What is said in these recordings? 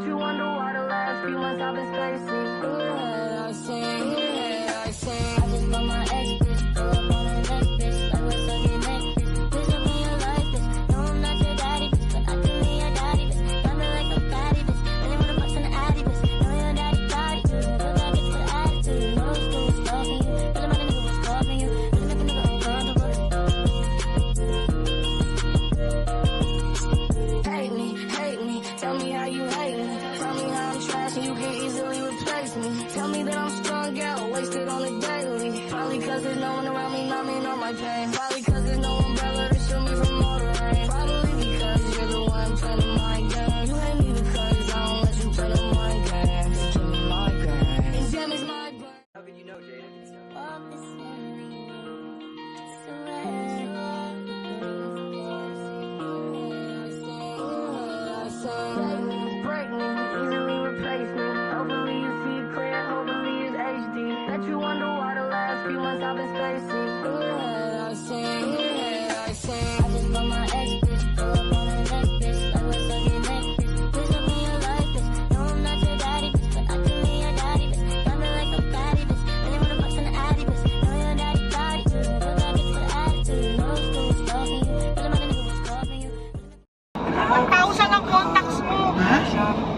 Bet you wonder why the last few months I've been spacing. Yeah, I sing, yeah, I sing. I just love my ex bitch, pull up on her neck bitch, like what's on your neck bitch. Please tell me you like this. No, I'm not your daddy bitch, but I can be your daddy bitch. Got me like a fatty bitch, really wanna bust an addy bitch. Know your daddy got it, you know that bitch with attitude. Know those dudes stalking you, really my nigga was stalking you, really make a nigga uncomfortable. Hate me, tell me how you hate me. Tell me how I'm trash and you can easily replace me. Tell me that I'm strung out, wasted on the daily. Probably cause there's no one around me numbing all my pain. Probably cause there's no umbrella to shield me from all the rain. Probably because you're the one playing my game. You hate me because I don't let you play the mind game. Just give me my game. And damn it's my brain. How could you know Jaden and stuff? Break me, easily replace me. Hopefully you see it clear, hopefully it's HD. Bet you wonder why the last few months I've been spacing. Yeah, I sing, yeah, I sing. I just love my ex bitch, pull up on her neck bitch, like what's on your neck bitch. Please tell me you like this. No, I'm not your daddy bitch, but I can be your daddy bitch. Got me like a fatty bitch, really wanna bust an addy bitch. Know your daddy got it, you know that bitch with attitude. Know those dudes stalking you, really my nigga was stalking you. 1,000 ang contacts mo.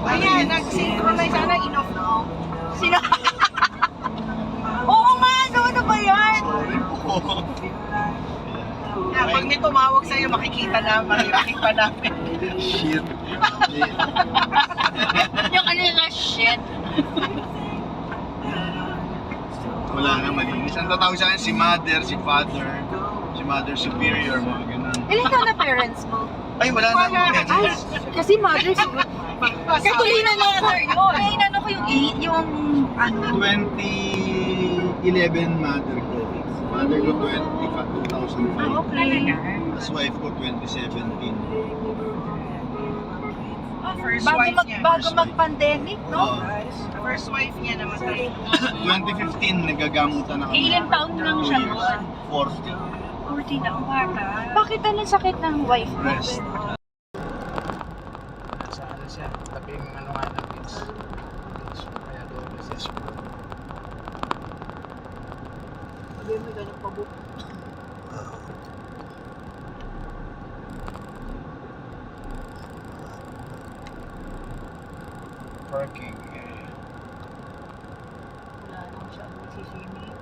Ayan, nag-synchronize. Sana in-off mo. Sino? Oo nga, ano ba yan? Sorry po. Yeah, pag may tumawag sa'yo, makikita namin. Makikita namin. Shit. Yung ano na shit. Wala na, malinis. Ang tatawag sa akin si mother, si father, si mother superior, mga ganun. Ilan ka na parents mo? Ay, wala na. Ay, kasi mother's Kasi tuloy na mother yun. Kaya inano ko yung ano. 2011 mother ko. Mother ko 2005. Okay. Tapos wife ko 2017. First wife niya. Bago mag-pandemic, no? First wife niya namatay. 2015, nagagamutan na kami. Ilang taon lang siya noon? 40. 14 na bata. Bakit anong sakit ng wife mo? Breast. Sa ano siya, labing ano nga ng beach. Kaya doon siya siya. Sabi mo, ganun pa buka. Parking area. Wala lang siya magsisimi.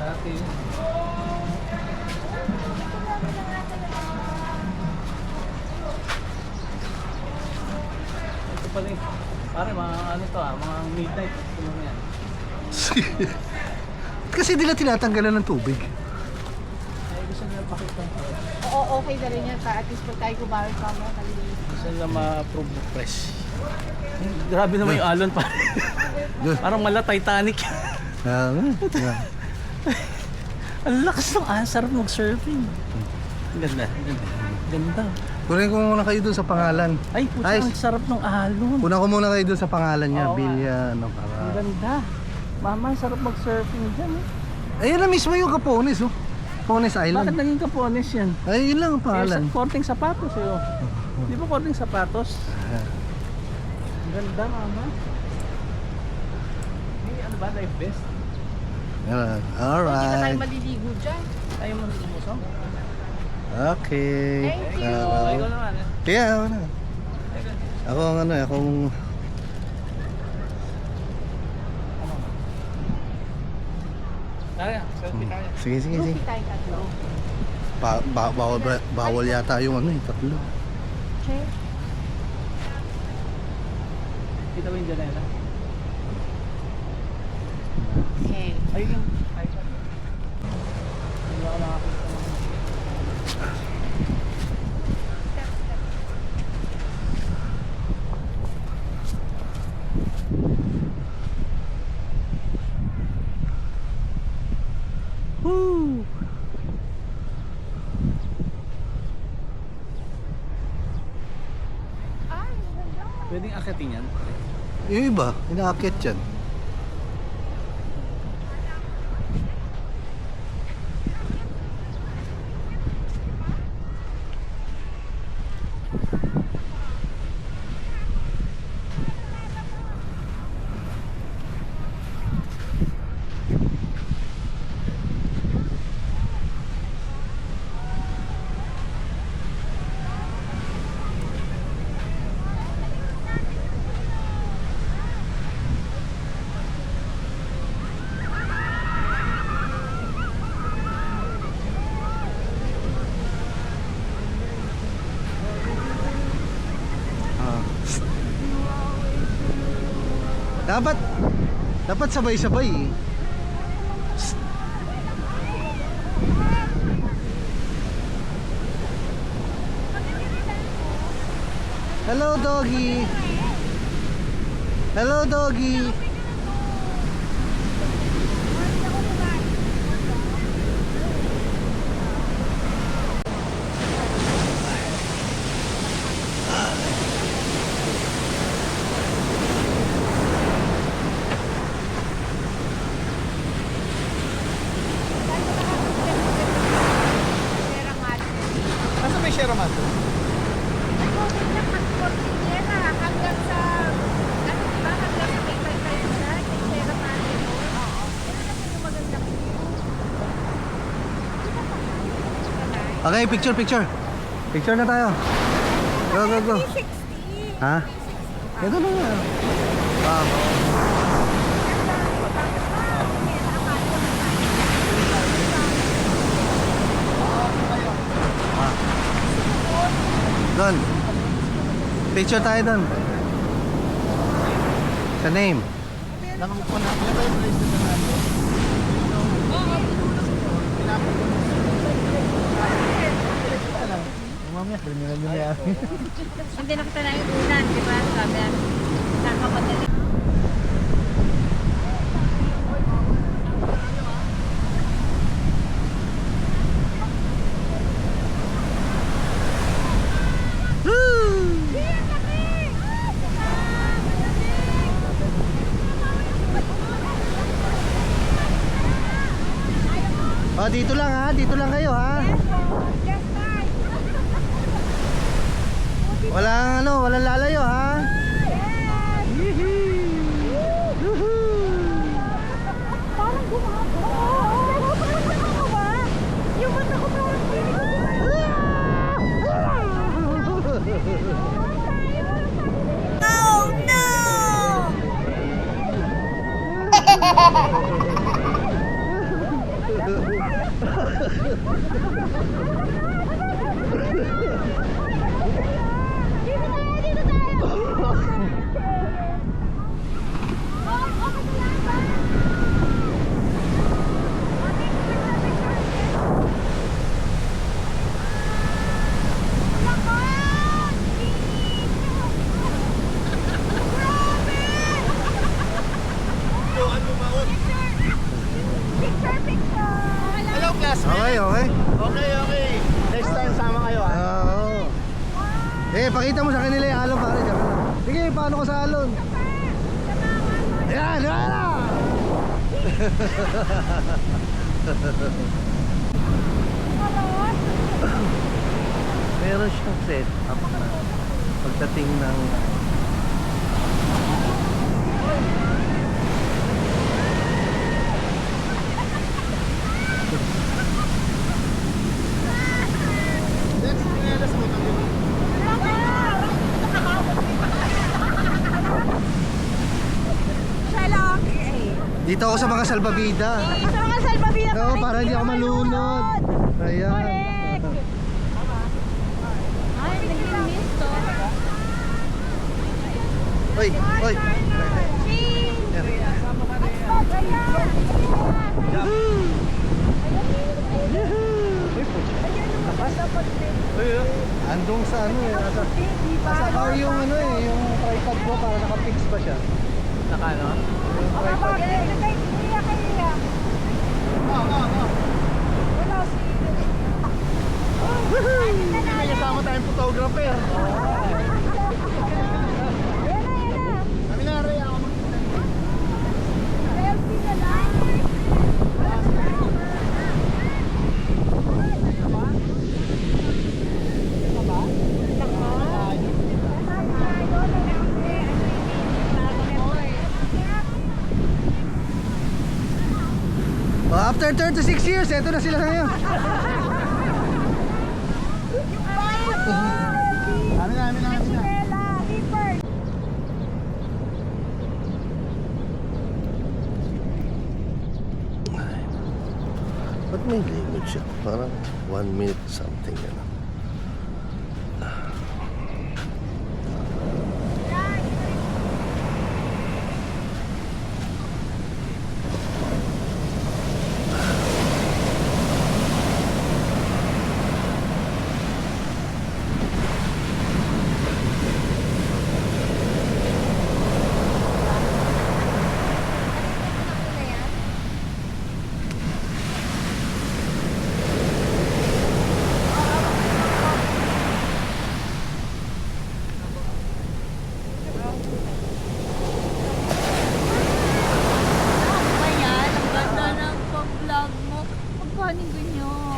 Dati yun. Ito pala eh. Pare, mga ano to mga midnight. Ano na yan? Kasi nila tinatanggalan ng tubig. Ay, gusto nila pakita. Oo, okay na rin yan. At least pag tayo kumawin pa mo, nalilinis. Gusto nila ma-approve ng press. Grabe naman yung alon pare. Parang mala Titanic. Ang lakas ng answer mag-surfing. Ganda, ganda. Ganda. Kunin ko muna kayo dun sa pangalan. Ay, puta, ang sarap ng alon. Kunin ko muna kayo dun sa pangalan niya, Oo, Bilya, ano, Ang para... ganda. Mama, ang sarap mag-surfing dyan. Ayun na mismo yung Capones, oh. Capones Bakit Island. naging Capones yan? Ay, yun lang ang pangalan. Korting sapatos eh. Di ba korting sapatos? Ang ganda, mama. May ano ba, life vest? Alright. Hindi na tayo maliligo dyan. Ayaw mo lumusong? Okay. Thank you. Ikaw naman eh. Kaya, ako na. Ako ang ano, akong... Kaya, selfie tayo. Sige, sige, sige. Lupi tayo tatlo. Bawal yata yung ano, yung tatlo. Okay. Kita mo yung janela? Okay. Ayun yung iPad. Hindi ako nakakita ng... Woo! Pwedeng akitin yan. Yung iba, inaakit yan. Dapat sabay-sabay eh. Psst. Hello doggy. Hello doggy. Nasa may Sierra Madre? Hanggang sa, ano diba, hanggang sa may tayo na, kay Sierra Madre mo. Ano naman yung magandang view? Okay, picture. Picture na tayo. Go. 360. Ha? Ito na nga. Wow. Doon. Picture tayo doon. Sa name. Nakakuha na. Yan ba yung place na natin? Mamaya, binigyan nyo niya. Hindi nakita na yung unan, di ba? Sabi yan, nakamadali. Oh, dito lang ha. Dito lang kayo ha. Walang lalayo ha. Parang gumagawa. Parang gumagawa. Yung mata ko parang Oh no! Dito tayo! Hello, classmate. Okay. Okay. Next time, sama kayo ha. Oo. Pakita mo sa kanila yung alon pare. Sige, paano ka sa alon? Yan. Meron siyang set up na pagdating ng dito ako sa mga salbabida. Sa mga salbabida No, para hindi ako malunod. Ayan. Ay, nag-miss to. Oy. Andong sa ano eh. Nasa car yung ano eh, yung tripod ko para naka-fix pa siya. Naka ano? Yung tripod. May kasama tayong photographer. Kami na rin ako. After 36 years, eto na sila ngayon. Amin na. Ba't may limit siya? Parang 1 minute something yan.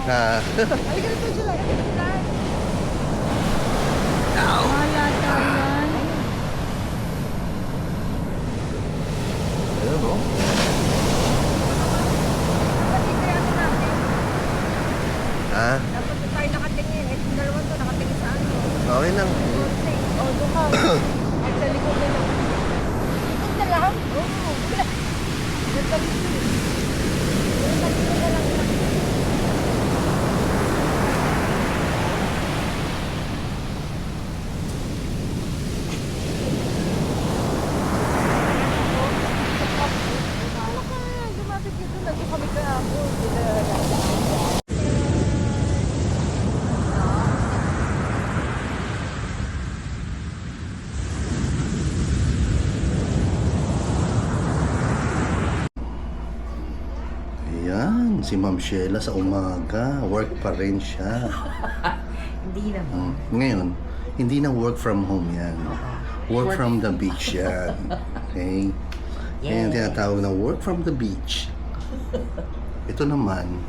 Ah. Wala tayo. Ayun, no? Ha? Dapat tayo nakatingin. Eh, yung dalawa to nakatingin sa ano. Okay lang. Oh, doon ka. Ay, sa likod na lang. Likod na lang? Oo. Sa likod. Sa likod na lang. Ano ka? Lumapit dito. Nandito kami kahapon. Ayan, si Ma'am Sheila sa umaga. Work pa rin siya. Hindi naman. Ngayon, hindi na work from home yan. Work from the beach yan. Okay? Yan yung tinatawag na work from the beach. Ito namang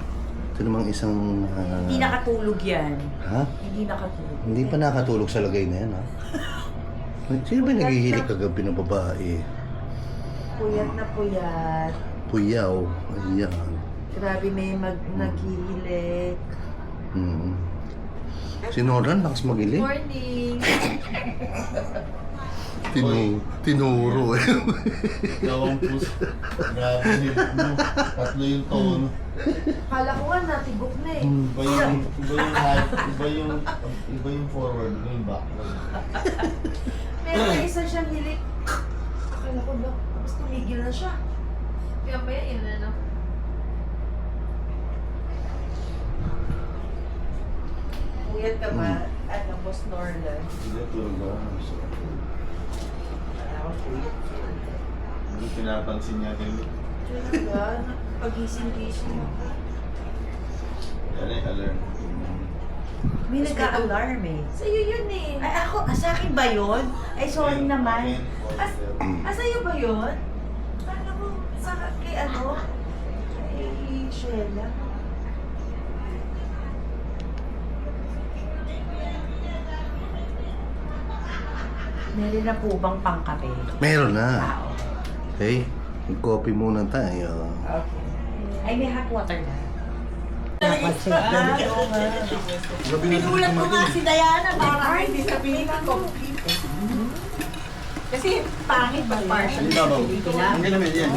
isang... Hindi nakatulog yan. Ha? Hindi nakatulog. Hindi pa nakatulog sa lagay na yan, ha? Sino ba naghihilig kagabi ng babae? Puyat na puyat. Puyaw. Ayan. Grabe may naghihilik. Si Noran, lakas mag-ilig. Morning! Tinuro eh. Gawang puso. Grabe hip mo. Tatlo yung tono. Kala ko nga natibok na eh. Iba yung forward, iba yung backward. Pero may isa siyang hilik. Akala ko ba? Tapos tumigil na siya. Kaya ba yan? Ano? Puyat ka ba? Ano, Boss Norland? Hindi, tulog ba? Hindi pinapansin niya kayo. Talaga? Pagising-gising ako. Yan ay alarm. May nag-a-alarm eh. Sa'yo yun eh. Ay ako, sa akin ba yun? Ay sorry naman. Sa'yo ba yun? Paano ko, kay ano? Kay Sheila. Meron na po bang pangkape? Meron na. Tao. Okay? Mag-coffee muna tayo. Okay. Ay, may hot water na. Pinulat ko nga si Diana para hindi sabihin ko. Kasi pangit ba partial? Ang ganda mo yan.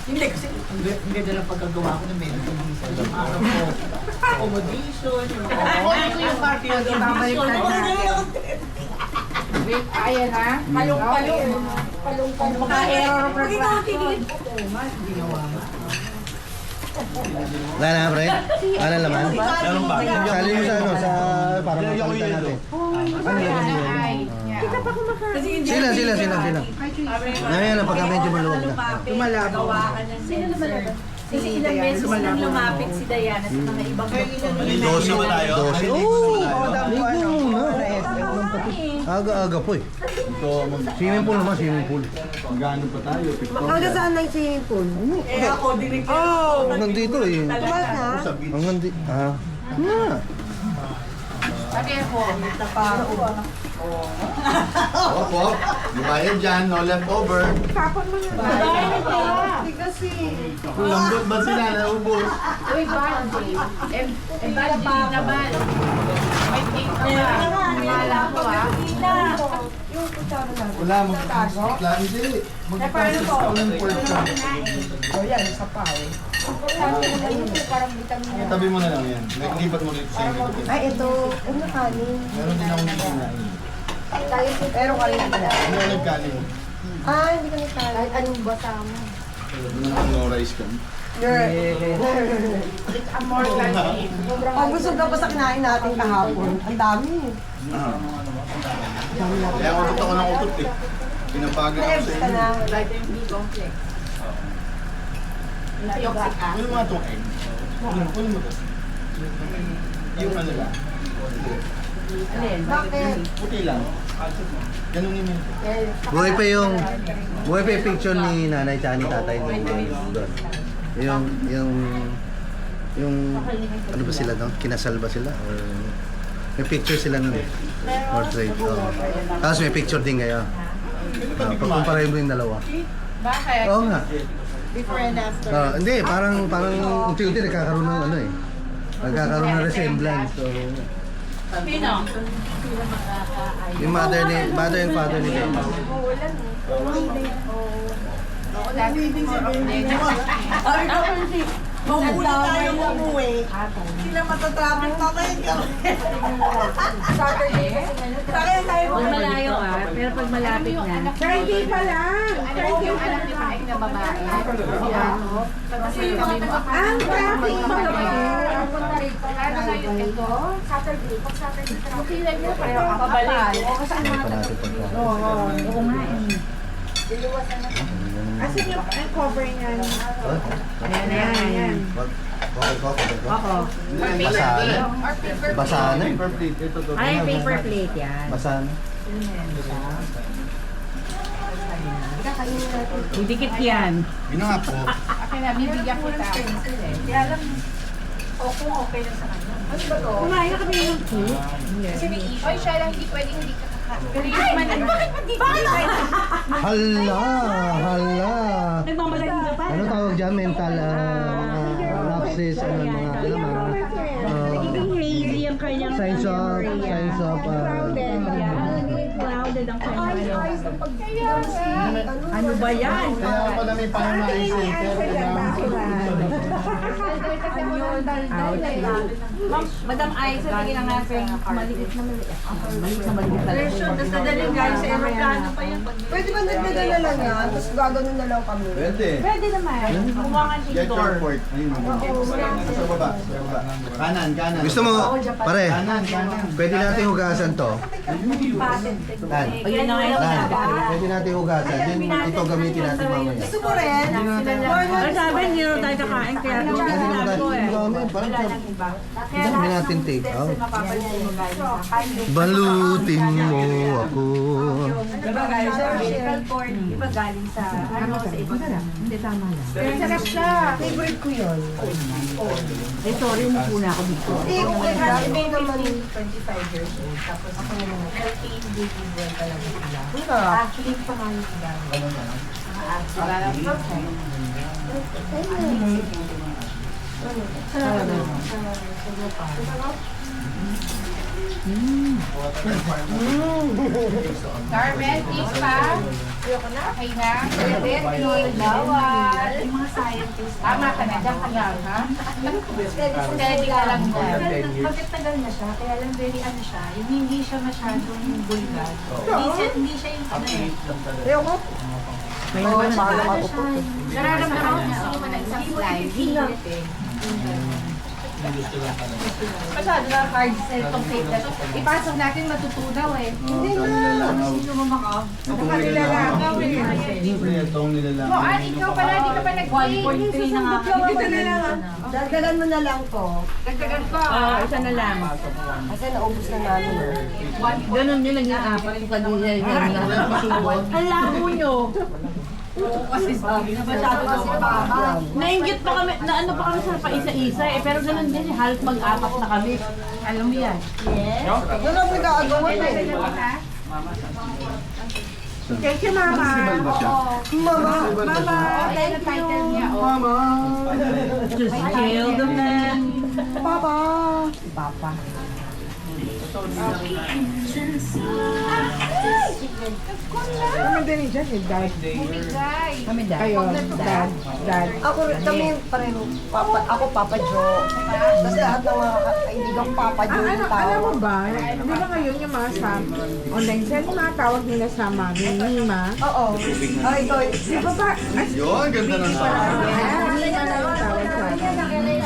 Hindi kasi ang ganda ng pagkagawa ko na meron ko yung araw ko. Accommodation, yung party Ayan ha. palong-palong. Palong-palong. Maka-error program. Wala na, pre? Wala naman? Meron pa. Sali mo sa ano, sa... Para mapalitan natin. Ano yan? Sila. Ngayon na, pagka medyo maluwag na. Lumalabo. Sino lumalaban? Kasi ilang beses nang lumapit si Diana sa mga ibang doktor. 12 ba tayo? 12. Oo! Ligo muna. Aga-aga po eh. Swimming pool naman, swimming pool. Gano'n pa tayo? Hanggang saan na yung swimming pool? Eh ako, direktor. Hanggang dito eh. Tumas na? Hanggang dito. Ah. Na. Sabi ako, pa ako. Opo. Di ba yan dyan? No leftover. Kapag mo na. Hindi kasi. Lambot ba sila? Naubos. Uy, Banji. Banji naman. May cake ka ba? Wala ko ah. Yung kutsara natin. Wala mo. Wala, hindi. Magpapasis ka ng pork chop. O yan, isa pa eh. Parang vitamina. Tabi mo na lang yan. Naglipat mo dito sa inyo. Ay, ito. Ano kanin? Meron din akong kinain. Pero kanin na. Ano ang nagkanin? Ah, hindi kami kanin. Anong basa mo? No rice ka. Ang busog na pa sa kinain natin kahapon. Ang dami. Kaya ako dito ko ng utot eh. Pinapagan ako sa Ka na. inyo. Vitamin B complex. Ano yung mga itong egg? Kunin mo to. Yung ano lang. Bakit? Puti lang. Ganun yung minto. Buhay pa yung picture ni nanay tsaka ni tatay doon. Yung Yung, ano ba sila doon? Kinasal ba sila? Or, may picture sila nun. Portrait. Oh. Tapos may picture din kayo. Pagkumpara mo yung dalawa. Bakit? Oo nga. Before and after. Hindi, parang unti-unti nagkakaroon ng ano eh. Nagkakaroon ng resemblance. So, Sino? yung mother and father ni Dave. Mauna tayo umuwi. Sila matatraffic pa kayo. Saturday. Sakay tayo. Huwag malayo pero pag malapit na. Friday pa lang. Yung anak ni Mike na babae. Kasi ang traffic pa lang. Ano ngayon ito? Saturday. Pag Saturday traffic. Sila niya pero pabalik. Ano pa natin pagka? Oo nga eh. Asan yung cover niyan? Ayan. Ako. Basa na. Basa na. Ay, paper plate yan. Basa na. Didikit yan. Yun nga po. Akin na, bibigyan kita. Kaya alam, kung okay lang sa kanya. Ano ba to? Kumain na kami ng cake. Kasi may issue. Siya lang, hindi pwedeng hindi ka kakain. Bakit Hala! Hala! Nagmamalaking ka pa. Ano tawag dyan? Mental lapses, ano mga, alam mo. Nagiging hazy ang kanyang Signs of, clouded ang kanyang ano ba yan? Kaya pala may pangunahin center. Madam Aiza, lagi na nga maliit na maliit. Maliit na maliit talaga. Tapos nadaling galing sa aeroplano pa yun. Pwede ba nagdagan na lang yan? Tapos gaganon na lang kami. Pwede. Pwede naman. Kumangan Get indoor. your port. Ayun, sa baba. Kanan, kanan. Gusto mo, pare, Kanan, kanan. pwede natin hugasan to. Lan. Ayun na nga yung Lan. sinabi. Pwede natin hugasan. Ito gamitin natin mamaya. Gusto ko rin. Ay, sabi, hindi na tayo kakain kaya ito Pwede sinabi hugasan. ko eh. Parang dami natin take out. Mapapalit mo galing sa kanya. Balutin mo ako. Diba galing sa umbilical cord, iba galing sa ano sa iba. Hindi, tama lang. Pero sarap siya. Favorite ko yun. Ay, sorry, umupo na ako dito. May naman 25 years old. Tapos ako naman, healthy baby boy talaga sila. Actually, pangalan sila. Wala lang. Carmen, please pa. Okay na. Pwede, bawal. Yung mga scientists. Tama ka na, dyan ka lang, ha? Steady ka lang dyan. Tagal na siya, kaya lang very ano siya, yung hindi siya masyadong bulgar. Hindi siya yung ano eh. Ayoko. May naman Ano siya, nararamdaman ko gusto naman ng isang slide. Hinit eh. Masyado na hard sell itong tape na to. Ipasok natin matutunaw eh. Hindi na. Sino mo maka? Itong nilalakaw eh. Itong nilalakaw. Ikaw pala, di ka pa nag-tape. 1.3 na nga. Dito na lang. Dagdagan mo na lang to. Dagdagan pa. Oo, isa na lang. Kasi naubos na namin. Ganun yun lang yung apat yung kanina yung Ang labo nyo. Kasi masyado kasi baba. Nainggit pa kami, na ano pa kami sa paisa-isa eh. Pero ganun din, halos mag-apat na kami. Alam mo yan. Doon ang nag-aagawa eh. Thank you, Mama. Mama. Mama, thank you. Title niya. Mama! Just kill the man. Papa. Papa. Kami din dyan eh, Dad. Bigay. Kami dahil. Kayo, Dad. Dad. Ako rin, kami pareho. Ako Papa Joe. Tapos lahat ng mga kaibigan ko Papa Joe yung Alam mo tawag. ba, di ba ngayon yung mga sa online sale, mga tawag nila sa Mami, Mima? Oo. Ay, ito. Di ba ba? Yun, ganda ng Mima na yung tawag sa amin.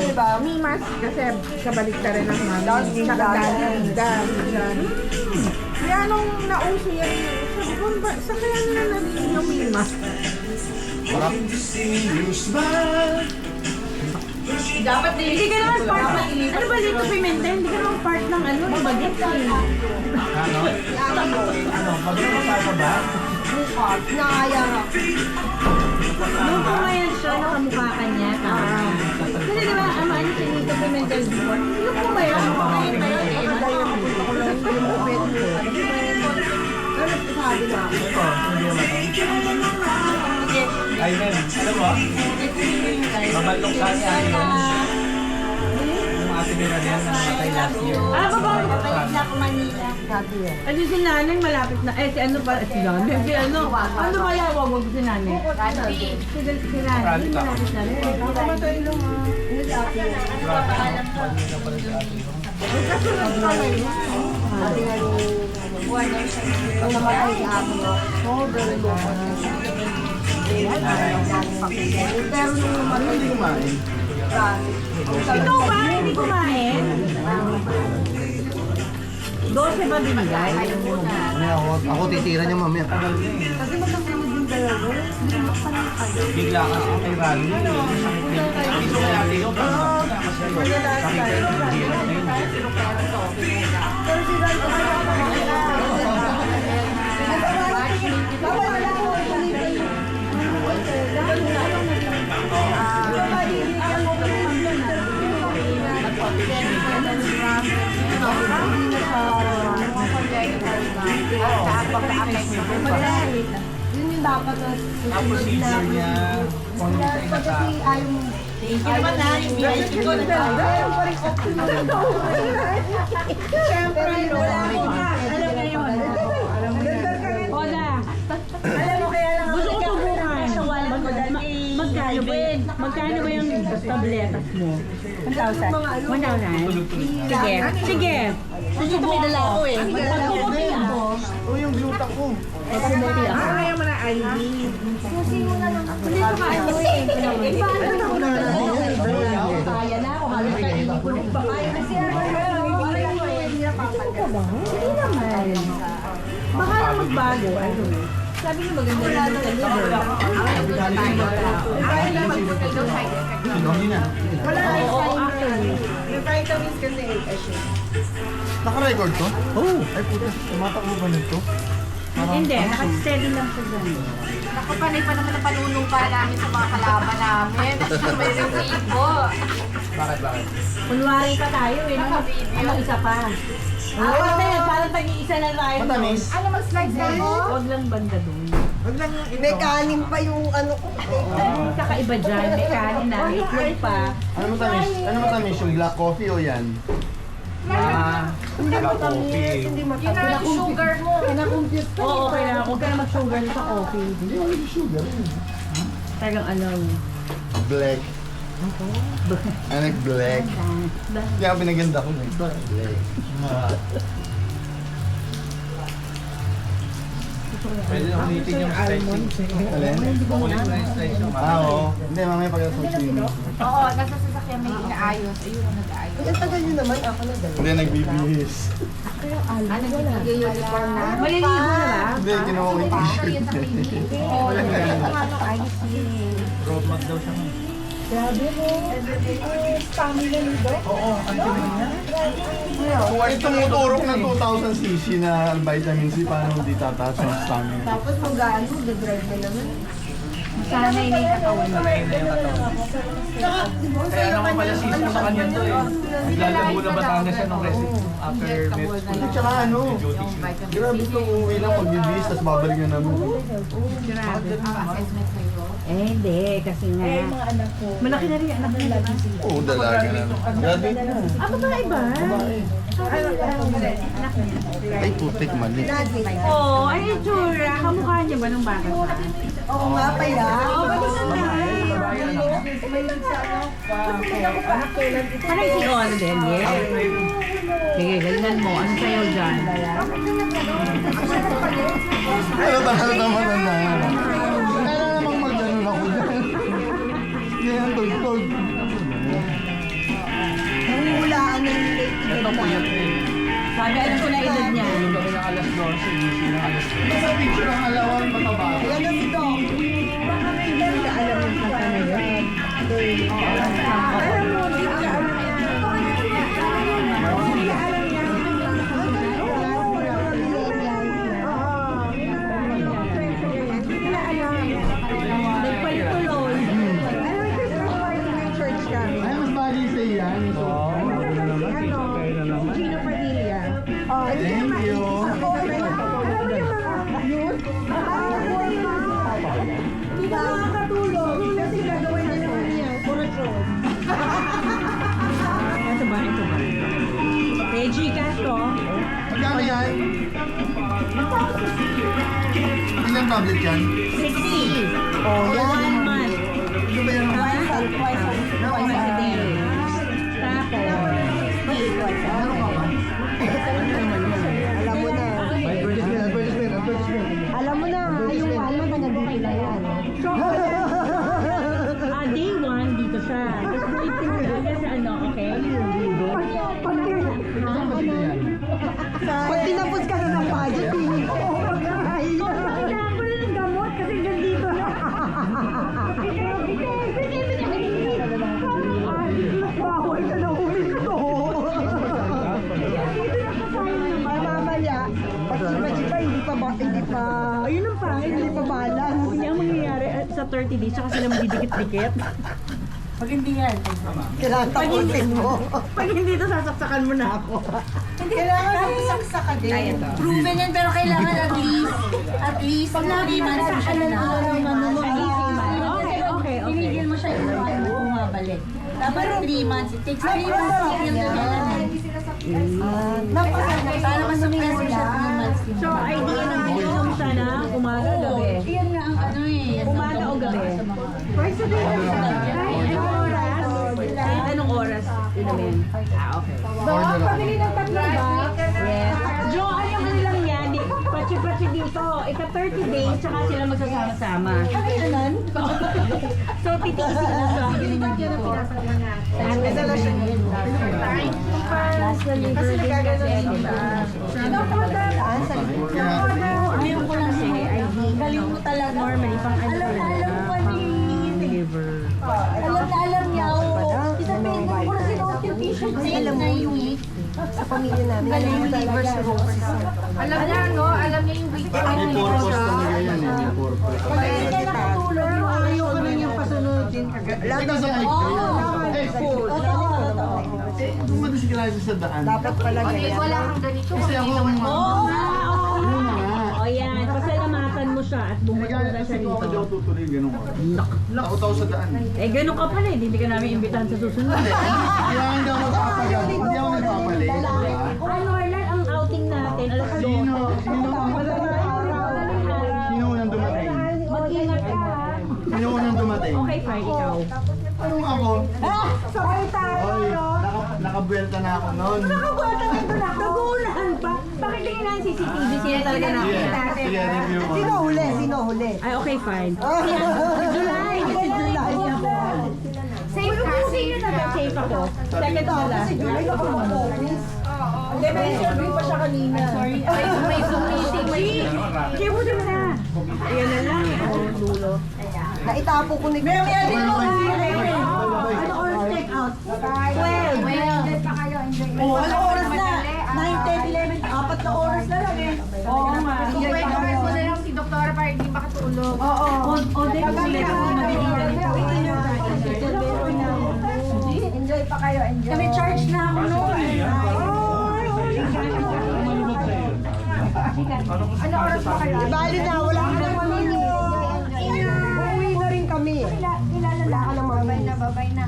Diba? Mimas, kasi kabalik ka rin ng Mami. Dad, Saka Dad. Dad. Kaya nung nauso yan, sabi ko, sa kaya nila narinig yung Mima? Dapat din. Hindi ka naman part. Ano ba dito, Pimentel? Hindi ka naman part ng ano, bagets eh. Nakaya. Nung pumayag siya, nakamukha ka niya. Kasi di ba, Ay, men, alam mo? Mabalok sa niya. Yung ate nila niya na namatay last year. Ano si nanay malapit na, si ano pa, si nanay, si ano kaya wag si nanay? Si nanay, malapit na rin. Kamatay lang Ito ba? Hindi kumain? 12 ba binigay? Ako titira niya mamaya. Bigla ka sa kay Rally. Hindi ko kaya ate yung Yun yung dapat ang procedure niya. Kung ano sa inasal. Siyempre, wala akong alam na yun. Oda, alam mo kaya lang gusto ko subukan. Magkano ba yung tabletas mo? 1,000? 1,000? Sige. Susubukan ko eh. Pagkukuti ako. Yung gluta ko. Pagkukuti ako. Kaya mo na ID. susi mo na lang. Hindi ko kaano eh. Paano na ako? Kaya na ako. Halos na inig ba? Kaya na siya. Hindi naman. Baka lang magbago. Sabi niyo maganda na sa liver. Wala yung vitamins kasi 8 Naka-record to? Oo. Ay puta, tumatakbo ba nito? Hindi, nakasteady lang sa dyan. Nakapanay pa naman ang panunumpa namin sa mga kalaban namin. May resibo. Bakit? Kunwari pa tayo eh. Ano isa pa? Kasi parang tag-iisa na tayo. Matamis. Ano mag-slice ka mo? Huwag lang banda doon. Wag lang yung ito. May kanin pa yung ano ko. Kakaiba dyan, may kanin na, may itlog pa. Ano matamis? Ano matamis? Yung black coffee o yan? Hindi mo coffee. Hindi mo Yun na yung sugar mo. Kinakompute ka. Oo, kaya huwag ka na mag-sugar sa coffee. Hindi ako yung sugar. Talagang ano. Black. Ano black? Kaya pinaganda ko eh. Black. Pwede na ulitin yung slicing. Alin? Ulit na yung slice yung Oo. Hindi, mamaya pag-asong Oo, nasa sasakyan may inaayos. Ayun ang nag-aayos. Ang tagal nyo naman ako na dalawa. Hindi, nagbibihis. Ano nag-uniform na? Maliligo na ba? Hindi, ginawa ko yung t-shirt Yun sa niya. clinic. Oo, ano, icing. road map daw siya. Grabe mo. Stamina nito. Oo, ang tinig niya. Kung tumuturok ng 2,000cc na vitamin C, paano hindi tataas yung stamina? Tapos mag-ano, mag-drive na naman. Sanay na yung katawan mo. Sanay na yung katawan. Kaya naman pala season sa kanya to eh. Naglalabo na Batangas siya nung resident after med school. At saka ano, grabe itong uwi lang magbibihis, tapos babalik na naman. Assessment sa'yo. Hindi, kasi nga. Malaki na rin yung anak nila. Oo, dalaga na. Grabe. Babae ba? Ay, putik mali. Oo, ay itsura. Kamukha niya ba ng bata pa? Oo nga pala. Oo, ba't parang si Ono din, yes? Sige, galingan mo. Ano sa'yo dyan? Pero talaga naman na. Kaya namang mag-ganun ako dyan. Yan, tugtog. Nanguhulaan na yung late. Ito puyat din. Sabi, alam ko na edad niya. Kami ng alas 12, gising ng alas 12. Basta picture ang alawang mataba. Ayan na si Doc. Baka may ganda. Alam mo sa kanila. Alam mo, di ka alam Nagpalituloy. church kami. Ay, mas bagay sa iyan. Ilang tablet yan? 60. Oh, 1 month. Ano ba yan? Twice a day. Alam mo na. Alam mo na, yung 1 month hanggang dito na yan. Day 1 dito siya. Tapos day 2 hanggang sa ano, okay? Pag tinapos ka na ng budget, piling ko. Kailangan ko na ng gamot kasi nandito na. Bawal ka na huminto. Mamamaya, pag imagine pa, hindi pa, ayun ang pangit, hindi pa balang. Hindi ang mangyayari sa 30 days, saka sila magdidikit-dikit. Pag hindi yan, kailangan tapusin mo. Pag hindi ito, sasaksakan mo na ako. Kailangan saksakan din. Proven yan, pero kailangan at least 3 months siya na. Okay. Pinigil mo siya yung bumabalik. Dapat 3 months. It takes 3 months to heal the melanin. Para masuklas mo siya 3 months. So, idea na inom siya na umaga o gabi? Iyan nga ang ano eh. Umaga o gabi? First of all, kahit anong oras inumin? Okay. Doon, pabili ng tatlo ba? Yes. Jo, ano yung kanilang yan? Pachi-pachi dito. Ika 30 days, tsaka sila magsasama-sama. Ano yun? So, titiisin na siya. Last na liver din kasi. Ayaw ko lang kasi. Galing mo talaga normally pang liver. Alam niya, isa pa yung puro sinutilpation kasi alam mo yung sa pamilya namin. Galing yung liver cirrhosis. Alam niya, no? Alam niya yung weight. May purpose talaga yan eh. May purpose. Pag hindi ka nakatulog, Ayaw ka rin yung pasunodin. Lahat ng sakit kayo. Kung madasigilay sa daan. Dapat pala Okay, wala kang ganito. Kasi ako ang O yan, pasalamatan mo siya at bumalik na siya Kasi ako dito. daw tutuloy, gano'n ka. Nakutaw sa daan. Eh, ganun ka pala eh. Hindi ka namin imbitahan sa susunod. Kaya hindi ako nagpapagal. Hindi ako nagpapalit. Ano, Arlan, ang outing natin, alas 2. Sino unang dumating? Mag-ingat ka. Sino unang dumating? Okay, fine, ikaw. Anong ako? Sabay tayo, Oy, nakabuelta na ako noon. Nakabuhatan nito na. Nagulan pa. Pakitingin na yung CCTV. Sino talaga Sige, nakita? sige, review mo. Sino huli? Ay, okay, fine. Si July. Safe ka, safe ka. Safe ako. Second to last. Si July na kumamokis. Hindi, may survey pa siya kanina. Sorry. Ay, may Zoom meeting. Sige mo naman na. Ayan na lang. Oh, dulo. Naitapo ko ni Mary. Ano oras check out? 12. Oh, ano oras na? 9, 10, 11. 4 na oras na lang eh. Oo nga. Kwento mo na lang si Doktora para hindi makatulog. Oo. O, din Enjoy pa kayo, enjoy. Kami charge na ako noon. Ano oras pa kayo? Bali na, wala ka nang mamili. Uuwi na rin kami. Wala ka nang mamili. Babay na.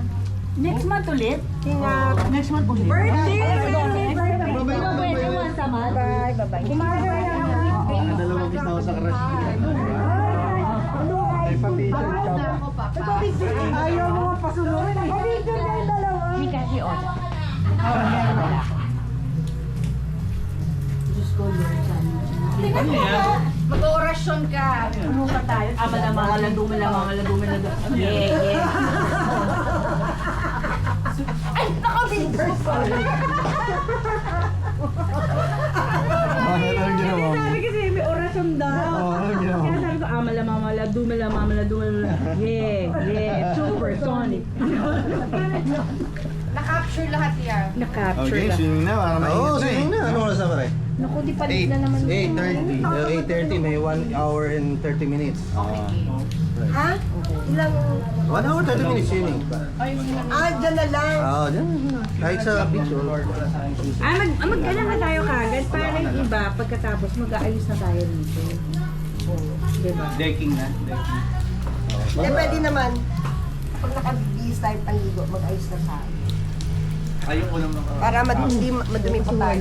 Next month ulit? Next month ulit. Birthday! Bye. Dalawang kiss na ako sa crush. Ay, pa-picture ka. Ayaw mo pasunod. Hindi kasi on. Mag-orasyon ka. Ano pa tayo? Mga ladumala. Yeah. Ay, naka-filters pala. Bakit ang ginawa mo? Sabi kasi may orasyon daw. Oo, anong ginawa mo? Kaya sabi ko, mamala, dumala. Yeah. Supersonic. Na-capture lahat yan. Na-capture Okay, lang. swimming na. Para maingat Oo, na sige eh. na. Ano oras na pare? Naku, di palit na naman. 8:30. May 1 hour and 30 minutes. Ha? Ilang... 1 hour 30 minutes swimming. Dyan na lang. Dyan. Kahit sa beach or... Mag-ano na tayo kagad para yung iba, pagkatapos mag-aayos na tayo dito. Diba? Decking na. Eh, pwede naman. Pag naka-bihis tayo panligo, mag-ayos na tayo. Ayun ko naman. Para hindi madumi pa tayo.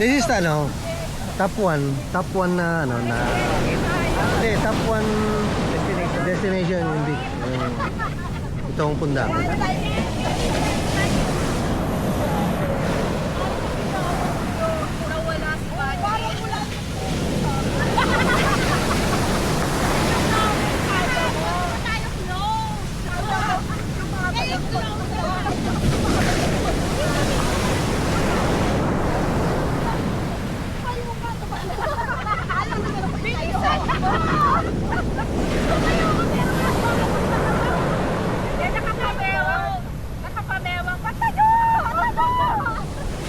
This is ano, top 1 na ano na hindi, top 1 destination in Vic. Itong Pundakan.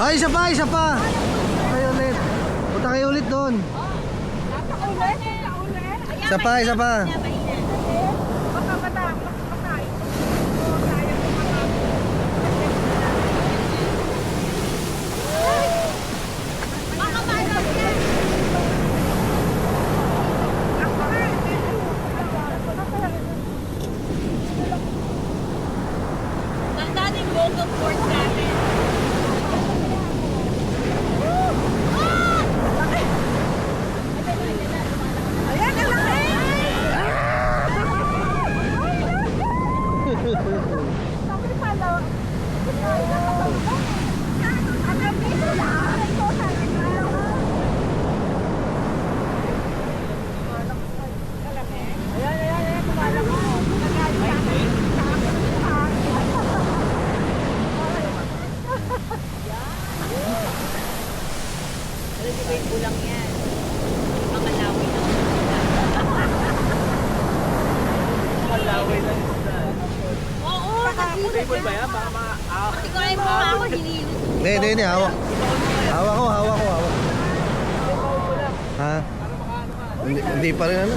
Ay, isa pa! Kayo ulit. Punta kayo ulit doon. Isa pa. Hindi, hawak. Hawak ko. Ha? Hindi pa rin ano.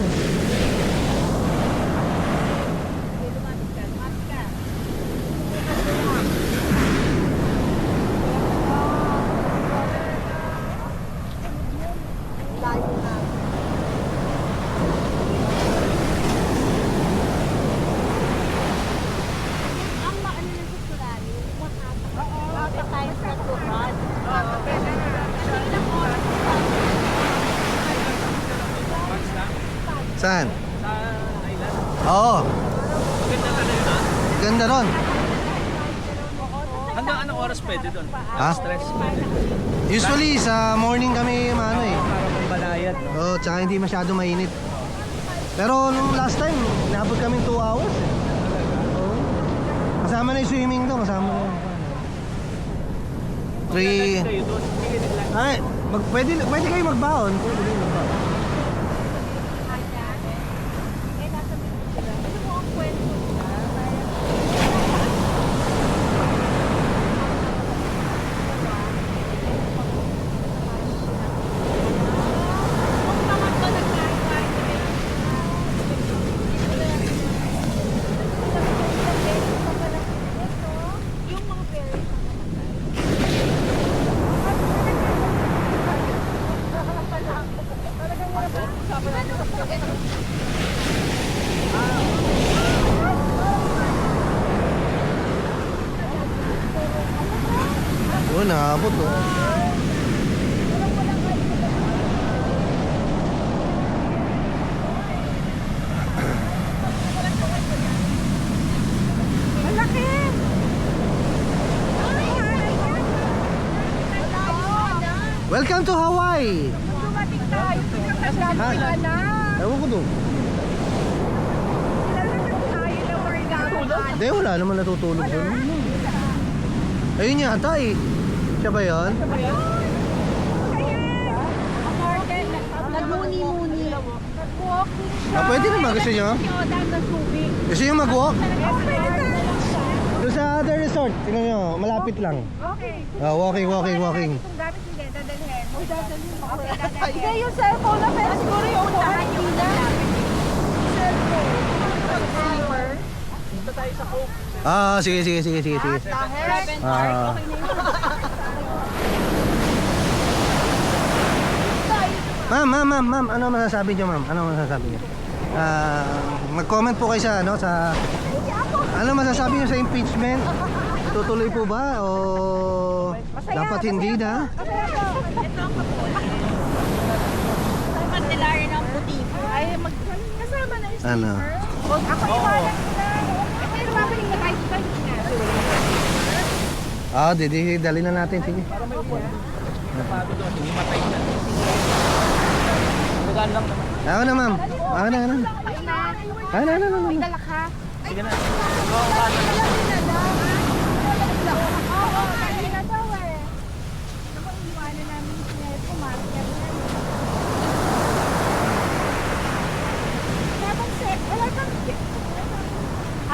Saan? Sa island. Oo. Ganda ka na yun, ha? Ganda ron. Hanggang anong oras pwede doon? Ha? Stress pwede. Usually sa morning kami ano eh. Para pambalayad, no? Oh, tsaka hindi masyado mainit. Pero nung last time, naabot kami 2 hours eh. Oo. Kasama na yung swimming to, kasama na yung 3. Kayo doon. Ay, pwede kayo magbaon. Pwede kayo magbaon. Oh, naabot oh. Welcome to Hawaii! Hi. Ewan ko doon. Hindi, wala naman natutulog doon. Ayun yata eh. Siya ba yun? Nagmuni-muni. Pwede naman. Gusto nyo? Gusto nyo mag-walk? Doon sa other resort. Tingnan nyo, malapit lang. Okay. Walking. Hindi yung cellphone na pero siguro yung unahan yung cellphone. Dito tayo sa Coke. Sige. Ma'am, ano masasabi niyo, ma'am? Ano masasabi niyo? Mag-comment po kayo sa ano masasabi niyo sa impeachment? Tutuloy po ba o dapat hindi na? Candelaria ng puti po. Ay, kasama na yung Ano? Ako yung wala sila. Pero babalik na tayo sa Ah, dali na natin. Sige. Ako na, ma'am. Ako na. Ano. May dala ka. Sige na.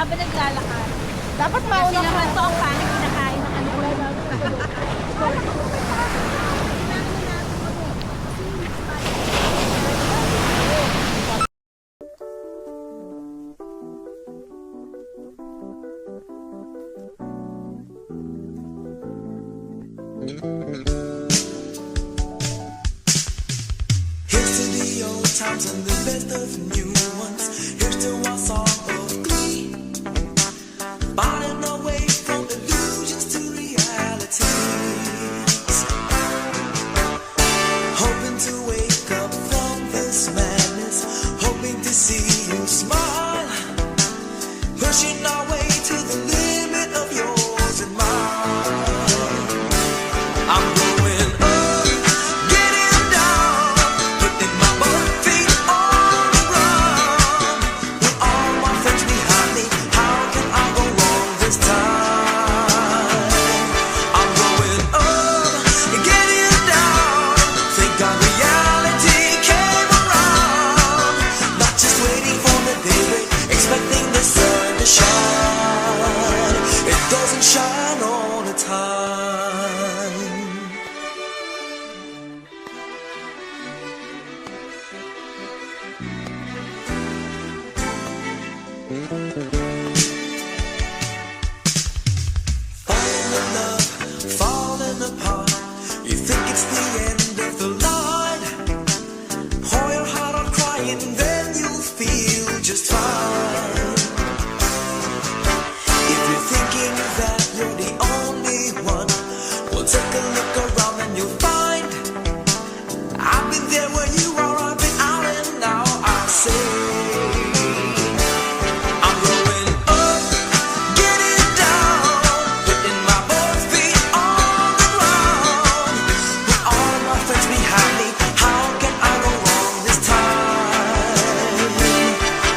Habang naglalakad. Dapat mauna ka. Naman to ang panig kinakain ng ano. Here's to the old times and the best of new ones. Here's to our song of glee. Buying away from illusions to realities. Hoping to wake up from this madness. Hoping to see you smile. Pushing our way to the limit of yours and mine. I'm going up, getting down, putting my both feet on the ground. With all my friends behind me, how can I go wrong this time? I'm going up, getting down, thank God reality came around. Not just waiting for the daybreak, expecting the sun to shine. It doesn't shine all the time. Falling in love, falling apart. You think it's the end of the line. Pour your heart out crying, then you'll feel just fine. If you're thinking that you're the only one, well, take a look around and you'll find I've been there where you are, I've been out and now I say I'm going up, getting down, putting my both feet on the ground. With all of my friends behind me, how can I go wrong this time?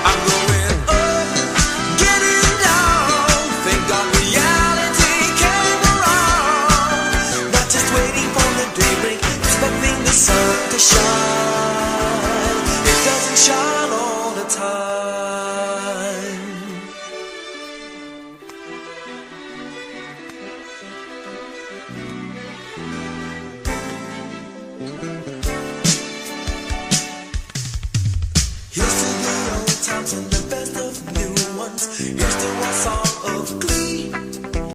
I'm going up, getting down, thank God reality came around. Not just waiting for the daybreak, expecting the sun to shine. It doesn't shine all the time. Here's to the old times and the best of new ones. Here's to our song